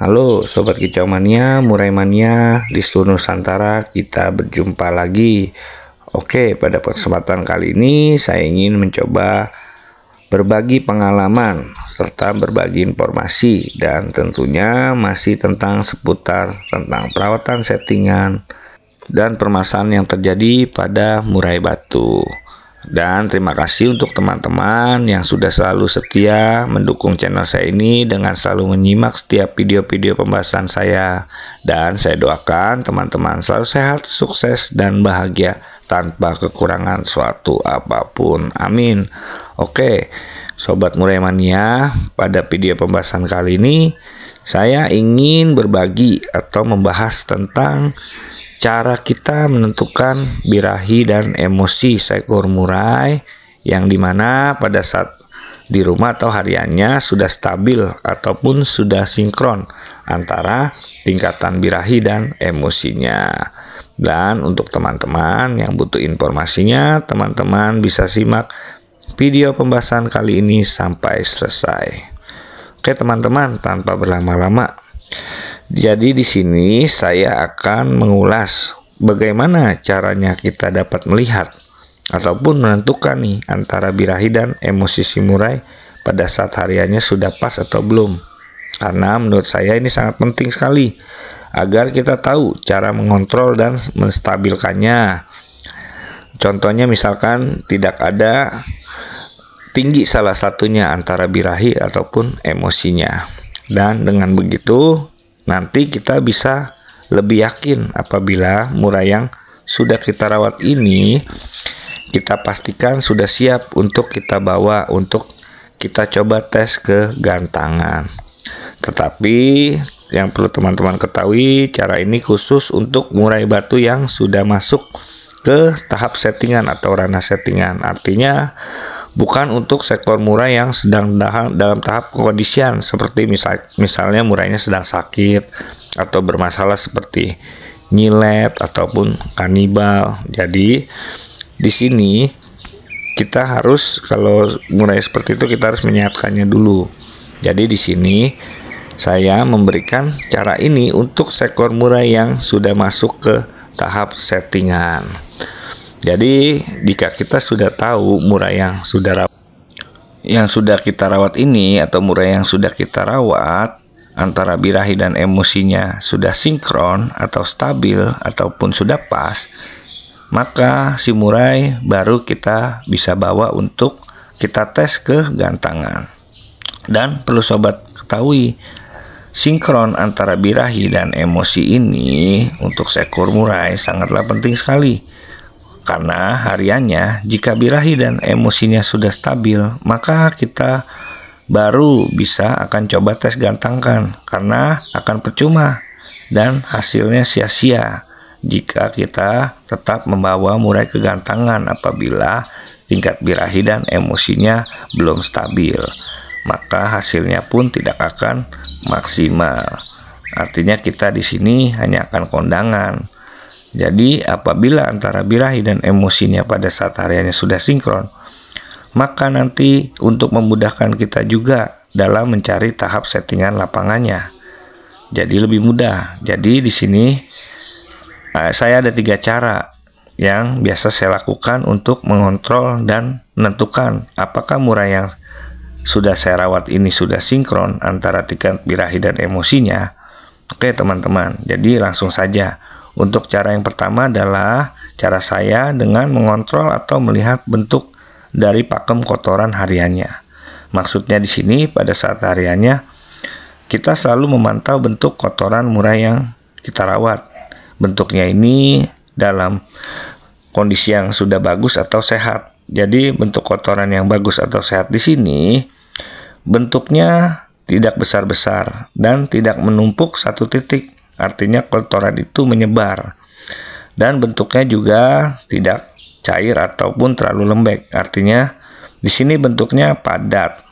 Halo Sobat Kicau Mania, Murai Mania di seluruh Nusantara, kita berjumpa lagi. Oke, pada kesempatan kali ini saya ingin mencoba berbagi pengalaman serta berbagi informasi, dan tentunya masih seputar tentang perawatan settingan dan permasalahan yang terjadi pada murai batu. Dan terima kasih untuk teman-teman yang sudah selalu setia mendukung channel saya ini dengan selalu menyimak setiap video-video pembahasan saya. Dan saya doakan teman-teman selalu sehat, sukses, dan bahagia tanpa kekurangan suatu apapun. Amin. Oke, Sobat Murai Mania, pada video pembahasan kali ini saya ingin berbagi atau membahas tentang cara kita menentukan birahi dan emosi seekor murai, yang dimana pada saat di rumah atau hariannya sudah stabil ataupun sudah sinkron antara tingkatan birahi dan emosinya. Dan untuk teman-teman yang butuh informasinya, teman-teman bisa simak video pembahasan kali ini sampai selesai. Oke teman-teman, tanpa berlama-lama, jadi di sini saya akan mengulas bagaimana caranya kita dapat melihat ataupun menentukan nih antara birahi dan emosi si murai pada saat hariannya sudah pas atau belum. Karena menurut saya ini sangat penting sekali agar kita tahu cara mengontrol dan menstabilkannya. Contohnya misalkan tidak ada tinggi salah satunya antara birahi ataupun emosinya. Dan dengan begitu nanti kita bisa lebih yakin apabila murai yang sudah kita rawat ini kita pastikan sudah siap untuk kita bawa untuk kita coba tes ke gantangan. Tetapi yang perlu teman-teman ketahui, cara ini khusus untuk murai batu yang sudah masuk ke tahap settingan atau ranah settingan. Artinya bukan untuk seekor murai yang sedang dalam tahap kondisian seperti misalnya murainya sedang sakit atau bermasalah seperti nyilet ataupun kanibal. Jadi di sini kita harus, kalau murai seperti itu kita harus menyehatkannya dulu. Jadi di sini saya memberikan cara ini untuk seekor murai yang sudah masuk ke tahap settingan. Jadi jika kita sudah tahu murai yang sudah kita rawat ini atau murai yang sudah kita rawat antara birahi dan emosinya sudah sinkron atau stabil ataupun sudah pas, maka si murai baru kita bisa bawa untuk kita tes ke gantangan. Dan perlu sobat ketahui, sinkron antara birahi dan emosi ini untuk seekor murai sangatlah penting sekali. Karena hariannya jika birahi dan emosinya sudah stabil, maka kita baru bisa akan coba tes gantangkan, karena akan percuma dan hasilnya sia-sia jika kita tetap membawa murai ke gantangan apabila tingkat birahi dan emosinya belum stabil, maka hasilnya pun tidak akan maksimal. Artinya kita di sini hanya akan kondangan. Jadi apabila antara birahi dan emosinya pada saat hariannya sudah sinkron, maka nanti untuk memudahkan kita juga dalam mencari tahap settingan lapangannya, jadi lebih mudah. Jadi di sini saya ada 3 cara yang biasa saya lakukan untuk mengontrol dan menentukan apakah murai yang sudah saya rawat ini sudah sinkron antara tingkat birahi dan emosinya. Oke teman-teman, jadi langsung saja. Untuk cara yang pertama adalah cara saya dengan mengontrol atau melihat bentuk dari pakem kotoran hariannya. Maksudnya di sini pada saat hariannya kita selalu memantau bentuk kotoran murai yang kita rawat. Bentuknya ini dalam kondisi yang sudah bagus atau sehat. Jadi bentuk kotoran yang bagus atau sehat di sini bentuknya tidak besar-besar dan tidak menumpuk satu titik. Artinya kotoran itu menyebar, dan bentuknya juga tidak cair ataupun terlalu lembek. Artinya di sini bentuknya padat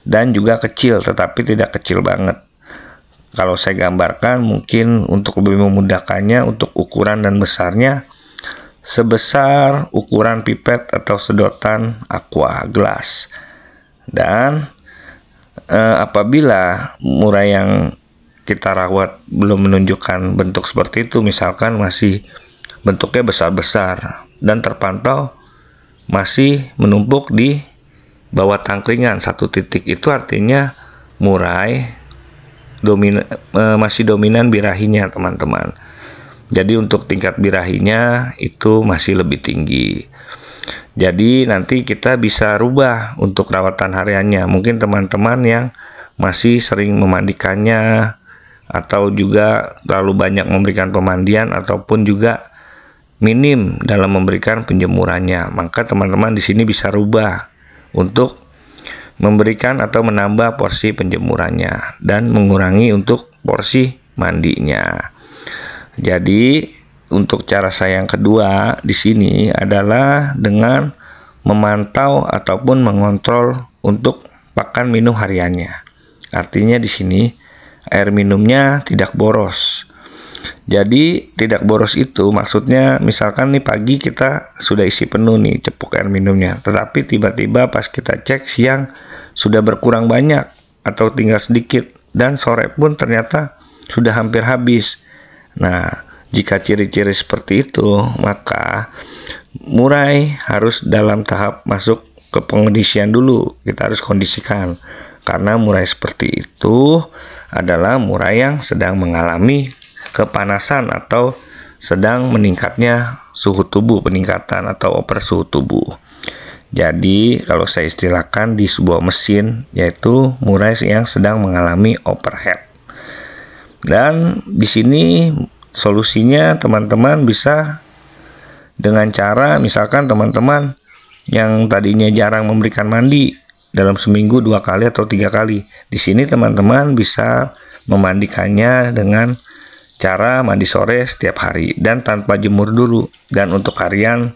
dan juga kecil, tetapi tidak kecil banget. Kalau saya gambarkan mungkin untuk lebih memudahkannya, untuk ukuran dan besarnya sebesar ukuran pipet atau sedotan aqua gelas. Dan apabila murai yang kita rawat belum menunjukkan bentuk seperti itu, misalkan masih bentuknya besar-besar dan terpantau masih menumpuk di bawah tangkringan satu titik, itu artinya murai masih dominan birahinya teman-teman. Jadi untuk tingkat birahinya itu masih lebih tinggi. Jadi nanti kita bisa rubah untuk rawatan hariannya. Mungkin teman-teman yang masih sering memandikannya, atau juga terlalu banyak memberikan pemandian, ataupun juga minim dalam memberikan penjemurannya, maka teman-teman di sini bisa rubah untuk memberikan atau menambah porsi penjemurannya dan mengurangi untuk porsi mandinya. Jadi untuk cara saya yang kedua di sini adalah dengan memantau ataupun mengontrol untuk pakan minum hariannya. Artinya di sini air minumnya tidak boros. Jadi tidak boros itu maksudnya misalkan nih pagi kita sudah isi penuh nih cepuk air minumnya, tetapi tiba-tiba pas kita cek siang sudah berkurang banyak atau tinggal sedikit, dan sore pun ternyata sudah hampir habis. Nah, jika ciri-ciri seperti itu, maka murai harus dalam tahap masuk ke pengondisian dulu. Kita harus kondisikan, karena murai seperti itu adalah murai yang sedang mengalami kepanasan atau sedang meningkatnya suhu tubuh, peningkatan atau over suhu tubuh. Jadi kalau saya istilahkan di sebuah mesin, yaitu murai yang sedang mengalami overheat. Dan di sini solusinya teman-teman bisa dengan cara misalkan teman-teman yang tadinya jarang memberikan mandi dalam seminggu 2 kali atau 3 kali. Di sini teman-teman bisa memandikannya dengan cara mandi sore setiap hari dan tanpa jemur dulu. Dan untuk harian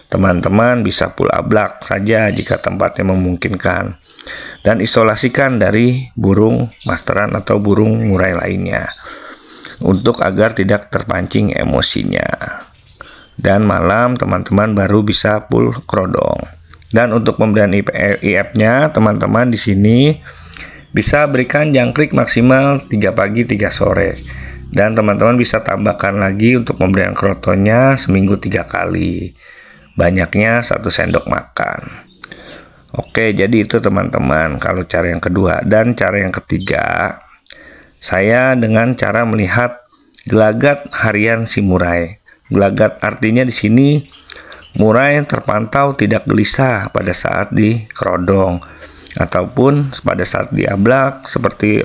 teman-teman bisa full ablak saja jika tempatnya memungkinkan, dan isolasikan dari burung masteran atau burung murai lainnya untuk agar tidak terpancing emosinya. Dan malam teman-teman baru bisa full kerodong. Dan untuk pemberian IF-nya teman-teman di sini bisa berikan jangkrik maksimal 3 pagi 3 sore. Dan teman-teman bisa tambahkan lagi untuk pemberian krotonnya seminggu 3 kali. Banyaknya 1 sendok makan. Oke, jadi itu teman-teman kalau cara yang kedua. Dan cara yang ketiga, saya dengan cara melihat gelagat harian si murai. Gelagat artinya di sini murai terpantau tidak gelisah pada saat dikerodong ataupun pada saat diablak, seperti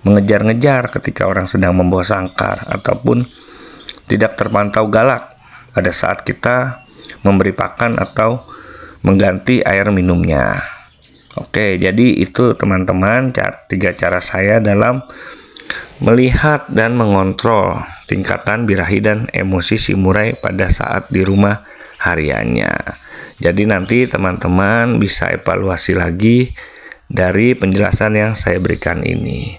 mengejar-ngejar ketika orang sedang membawa sangkar, ataupun tidak terpantau galak pada saat kita memberi pakan atau mengganti air minumnya. Oke, jadi itu teman-teman 3 cara saya dalam melihat dan mengontrol tingkatan birahi dan emosi si murai pada saat di rumah hariannya. Jadi nanti teman-teman bisa evaluasi lagi dari penjelasan yang saya berikan ini.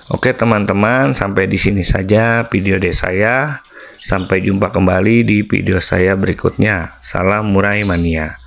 Oke teman-teman, sampai di sini saja video dari saya. Sampai jumpa kembali di video saya berikutnya. Salam murai mania.